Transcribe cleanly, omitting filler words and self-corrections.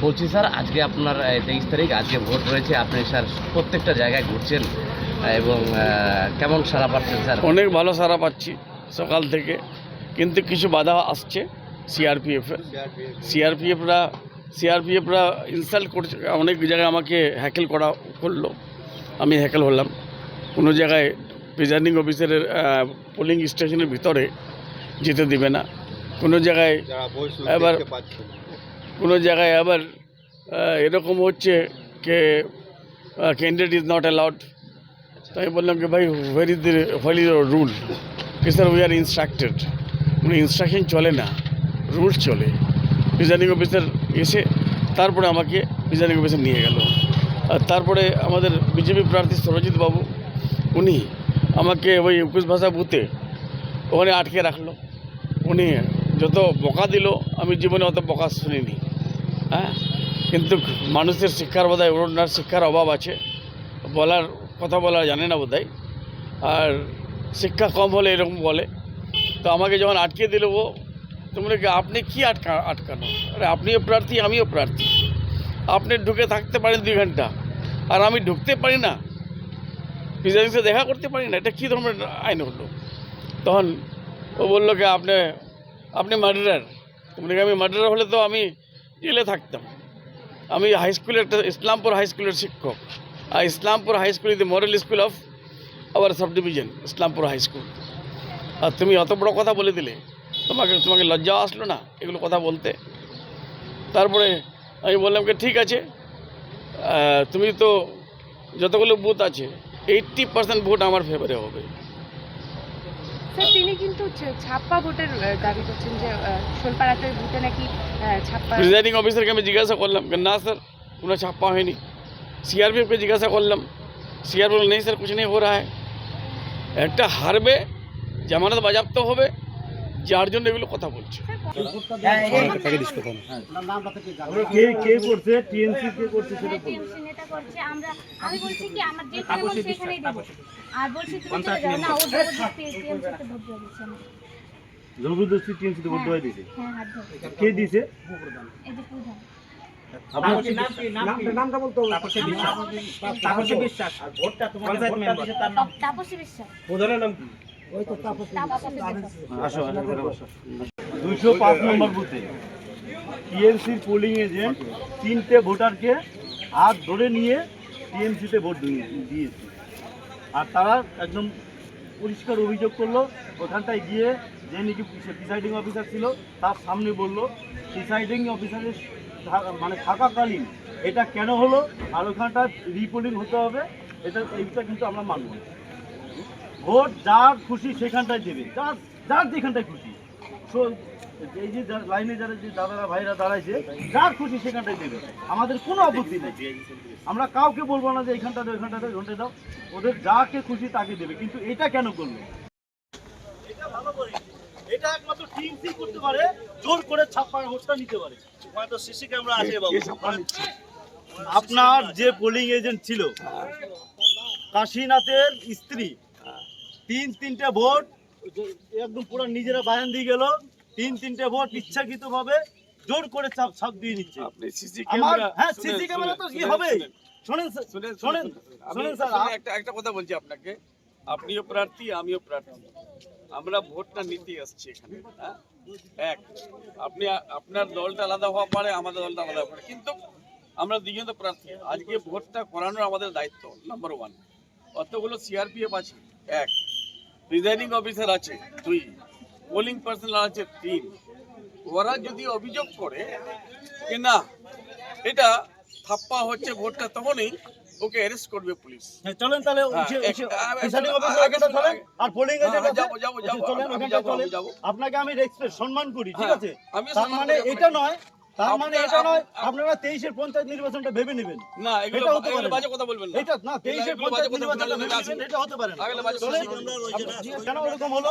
বলছি স্যার, আজকে আপনার 23 তারিখ, আজকে ভোট রয়েছে। আপনি স্যার প্রত্যেকটা জায়গায় ঘুরছেন এবং কেমন সাড়া পাচ্ছেন স্যার? অনেক ভালো সাড়া পাচ্ছি সকাল থেকে, কিন্তু কিছু বাধা আসছে সিআরপিএফরা ইনসাল্ট করছে। অনেক জায়গায় আমাকে হ্যাকেল করলো, আমি হ্যাকেল হলাম। কোনো জায়গায় প্রিজাইডিং অফিসারের পোলিং স্টেশনের ভিতরে যেতে দেবে না। কোনো জায়গায় আবার এরকম হচ্ছে কে ক্যান্ডিডেট ইজ নট অ্যালাউড। তো আমি বললাম কি ভাই, হোয়ার ইজ ইউর রুল? কি স্যার, উই আর ইনস্ট্রাক্টেড। মানে ইনস্ট্রাকশন চলে না, রুলস চলে। প্রিজাইডিং অফিসার এসে তারপরে আমাকে প্রিজাইডিং অফিসার নিয়ে গেল। আর তারপরে আমাদের বিজেপি প্রার্থী সরজিৎ বাবু, উনি আমাকে ওই 21 ভাষা বুথে ওখানে আটকে রাখলো। উনি যত বকা দিল, আমি জীবনে অত বকা শুনিনি। হ্যাঁ, কিন্তু মানুষের শিক্ষার বোধহয় ওনার শিক্ষার অভাব আছে, কথা বলার জানে না বোধহয়। আর শিক্ষা কম হলে এরকম বলে। তো আমাকে যখন আটকে দিল ও, তোমরা কি আপনি কি আটকানো? আরে আপনিও প্রার্থী, আমিও প্রার্থী। আপনি ঢুকে থাকতে পারেন 2 ঘন্টা, আর আমি ঢুকতে পারি না, প্রিজাইডিংকে দেখা করতে পারি না। এটা কী ধরনের আইন হলো? তখন ও বললো কি আপনি মার্ডারার। তোমরা আমি মার্ডারার হলে তো আমি জেলে থাকতাম। আমি হাই স্কুলের ইসলামপুর হাই স্কুলের শিক্ষক। আর Islampur high school is the model school of our subdivision, Islampur high school. আর তুমি অত বড় কথা বলে দিলে, তোমাকে লজ্জা আসলো না এগুলো কথা বলতে? তারপরে আমি বললাম কি ঠিক আছে, তুমি তো যতগুলো বুথ আছে 80% ভোট আমার ফেভারে হবে। স্যার, তিনি কিন্তু ছাপ্পা ভোটের দাবি করছেন যে শোলপাড়াতে ভোটে নাকি ছাপ্পা। প্রিজাইডিং অফিসারকে আমি জিজ্ঞাসা করলাম, না স্যার কোনো ছাপ্পা হয়নি। सीआरपीएफ জিজ্ঞাসা করলাম, सीआरपीएफ বলল নেই স্যার, कुछ नहीं हो रहा है। একটা হারবে, জামানত বাজেয়াপ্ত হবে, যার জন্য এগুলো কথা বলছে। আমি বলছি কি আমার যেখানে বলছি সেখানেই দেব, আর বলছি তুমি চলে যাও না, ও জবরদস্তি টিএমসিতে ভোট দিয়ে দিচ্ছে। জবরদস্তি টিএমসিতে ভোট দিয়ে দিয়েছে? হ্যাঁ, হাত ধরে। কে দিয়েছে? এই যে প্রধান। নামটা বলতে হবে। তাপসী বিশ্বাস। আর ভোটটা তোমার তার নাম তাপসী বিশ্বাস। প্রধানের নাম কি? ওই তো তাপসী বিশ্বাস। আসো 205 নম্বর বুথে টিএমসির পোলিং এজেন্ট 3টে ভোটারকে হাত ধরে নিয়ে টিএমসিতে ভোট দিয়েছে। আর তারা একদম পরিষ্কার অভিযোগ করলো, ওখানটায় গিয়ে যে নাকি প্রিসাইডিং অফিসার ছিল তার সামনে বলল প্রিসাইডিং অফিসারের মানে থাকাকালীন এটা কেন হলো, আর ওখানটা রিপোর্টিং হতে হবে। এইটা কিন্তু আমরা মানব না। ভোট যার খুশি সেখানটায় দেবে, যার যেখানটায় খুশি। এই যে লাইনে যারা যে দাদারা ভাইরা দাঁড়াইছে, যার খুশি সেখানটায় দেবে, আমাদের কোনো আপত্তি নেই। আমরা কাউকে বলবো না যে এইখানটাতে ওইখানটাতে ঘন্টে দাও, ওদের যাকে খুশি তাকে দেবে। কিন্তু এটা কেন করলো? এটা ভালো করে, এটা একমাত্র টিএমসি করতে পারে, জোর করে ছাপ্পা ভোটটা নিতে পারে। ওখানে তো সিসি ক্যামেরা আছে বাবু। আপনার যে পোলিং এজেন্ট ছিল কাশীনাথের স্ত্রী, 3টে ভোট একদম পুরো নিজেরা বায়ান দিয়ে গেল। 3টে ভোট ইচ্ছাকৃতভাবে জোর করে ছাপ দিয়ে নিচ্ছে। হ্যাঁ, সিসি ক্যামেরা তো কি হবে? শোনেন স্যার, একটা কথা বলছি আপনাকে, আপনিও প্রার্থী, আমিও প্রার্থী। আমরা ভোটটা নিতে আসছি এখানে। এক, আপনি আপনার দলটা আলাদা হওয়া পারে, আমাদের দলটা আলাদা হওয়া পারে, কিন্তু আমরা দুজন তো প্রার্থী। আজকে ভোটটা করানোর আমাদের দায়িত্ব নাম্বার 1। অতগুলো সিআরপিএফ আছে 1, প্রিজাইডিং অফিসার আছে 2, পোলিং পার্সোনাল আছে 3। ওরা যদি অভিযোগ করে যে না এটা থাপ্পা হচ্ছে ভোটটা, তখনই ওকে অ্যারেস্ট করবে পুলিশ। চলেন তাহলে আর পোলিং আপনাকে আমি সম্মান করি, ঠিক আছে? তার মানে এটা নয় আপনারা 23-এর পঞ্চায়েত নির্বাচনটা ভেবে নেবেন না। এগুলো বাজে কথা বলবেন না। এটা না, 23-এর পঞ্চায়েত নির্বাচনটা এটা হতে পারে না। কেন ওরকম হলো?